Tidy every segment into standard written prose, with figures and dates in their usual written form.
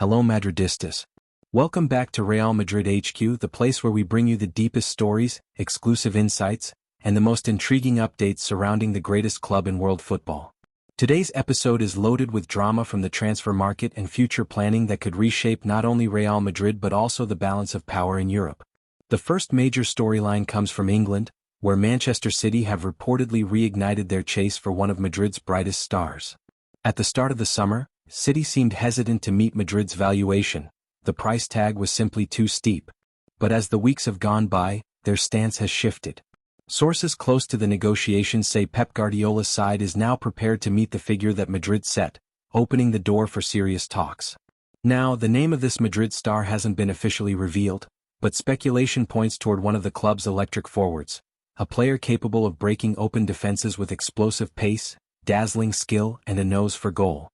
Hello Madridistas. Welcome back to Real Madrid HQ, the place where we bring you the deepest stories, exclusive insights, and the most intriguing updates surrounding the greatest club in world football. Today's episode is loaded with drama from the transfer market and future planning that could reshape not only Real Madrid but also the balance of power in Europe. The first major storyline comes from England, where Manchester City have reportedly reignited their chase for one of Madrid's brightest stars. At the start of the summer, City seemed hesitant to meet Madrid's valuation. The price tag was simply too steep. But as the weeks have gone by, their stance has shifted. Sources close to the negotiations say Pep Guardiola's side is now prepared to meet the figure that Madrid set, opening the door for serious talks. Now, the name of this Madrid star hasn't been officially revealed, but speculation points toward one of the club's electric forwards, a player capable of breaking open defenses with explosive pace, dazzling skill, and a nose for goal.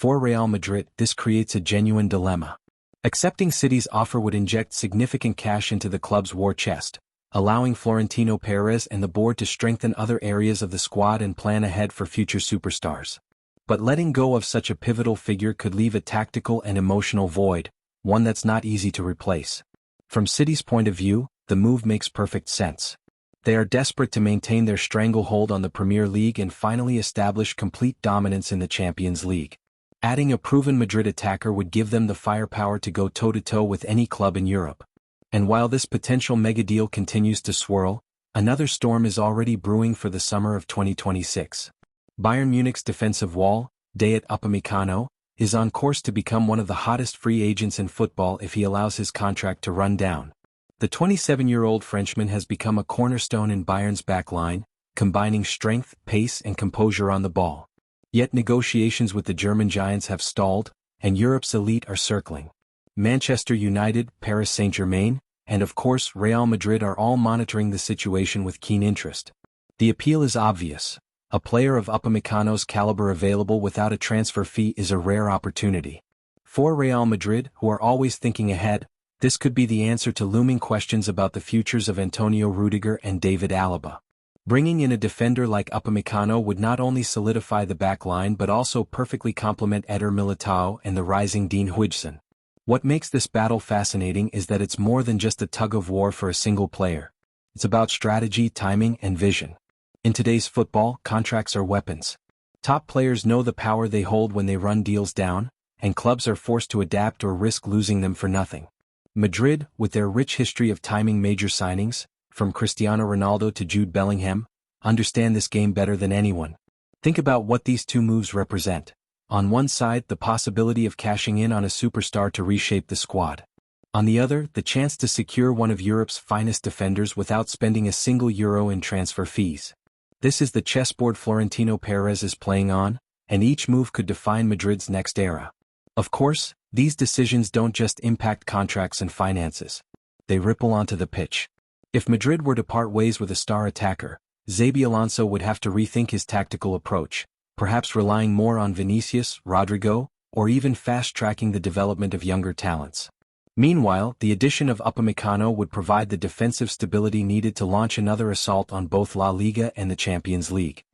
For Real Madrid, this creates a genuine dilemma. Accepting City's offer would inject significant cash into the club's war chest, allowing Florentino Perez and the board to strengthen other areas of the squad and plan ahead for future superstars. But letting go of such a pivotal figure could leave a tactical and emotional void, one that's not easy to replace. From City's point of view, the move makes perfect sense. They are desperate to maintain their stranglehold on the Premier League and finally establish complete dominance in the Champions League. Adding a proven Madrid attacker would give them the firepower to go toe-to-toe with any club in Europe. And while this potential mega-deal continues to swirl, another storm is already brewing for the summer of 2026. Bayern Munich's defensive wall, Upamecano, is on course to become one of the hottest free agents in football if he allows his contract to run down. The 27-year-old Frenchman has become a cornerstone in Bayern's backline, combining strength, pace, and composure on the ball. Yet negotiations with the German giants have stalled, and Europe's elite are circling. Manchester United, Paris Saint-Germain, and of course Real Madrid are all monitoring the situation with keen interest. The appeal is obvious. A player of Upamecano's caliber available without a transfer fee is a rare opportunity. For Real Madrid, who are always thinking ahead, this could be the answer to looming questions about the futures of Antonio Rudiger and David Alaba. Bringing in a defender like Upamecano would not only solidify the backline but also perfectly complement Eder Militao and the rising Dean Huijsen. What makes this battle fascinating is that it's more than just a tug-of-war for a single player. It's about strategy, timing, and vision. In today's football, contracts are weapons. Top players know the power they hold when they run deals down, and clubs are forced to adapt or risk losing them for nothing. Madrid, with their rich history of timing major signings, from Cristiano Ronaldo to Jude Bellingham, understand this game better than anyone. Think about what these two moves represent. On one side, the possibility of cashing in on a superstar to reshape the squad. On the other, the chance to secure one of Europe's finest defenders without spending a single euro in transfer fees. This is the chessboard Florentino Perez is playing on, and each move could define Madrid's next era. Of course, these decisions don't just impact contracts and finances. They ripple onto the pitch. If Madrid were to part ways with a star attacker, Xabi Alonso would have to rethink his tactical approach, perhaps relying more on Vinicius, Rodrigo, or even fast-tracking the development of younger talents. Meanwhile, the addition of Upamecano would provide the defensive stability needed to launch another assault on both La Liga and the Champions League.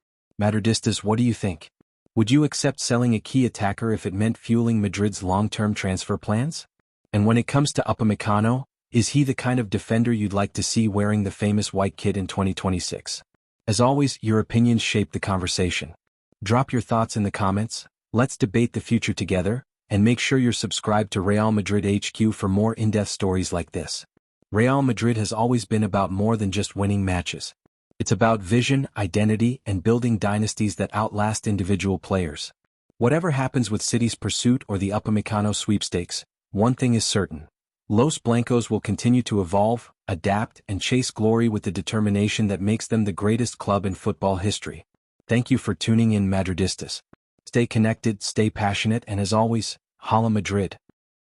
Madridistas, what do you think? Would you accept selling a key attacker if it meant fueling Madrid's long-term transfer plans? And when it comes to Upamecano, is he the kind of defender you'd like to see wearing the famous white kit in 2026? As always, your opinions shape the conversation. Drop your thoughts in the comments, let's debate the future together, and make sure you're subscribed to Real Madrid HQ for more in-depth stories like this. Real Madrid has always been about more than just winning matches. It's about vision, identity, and building dynasties that outlast individual players. Whatever happens with City's pursuit or the Upamecano sweepstakes, one thing is certain. Los Blancos will continue to evolve, adapt, and chase glory with the determination that makes them the greatest club in football history. Thank you for tuning in, Madridistas. Stay connected, stay passionate, and as always, Hala Madrid.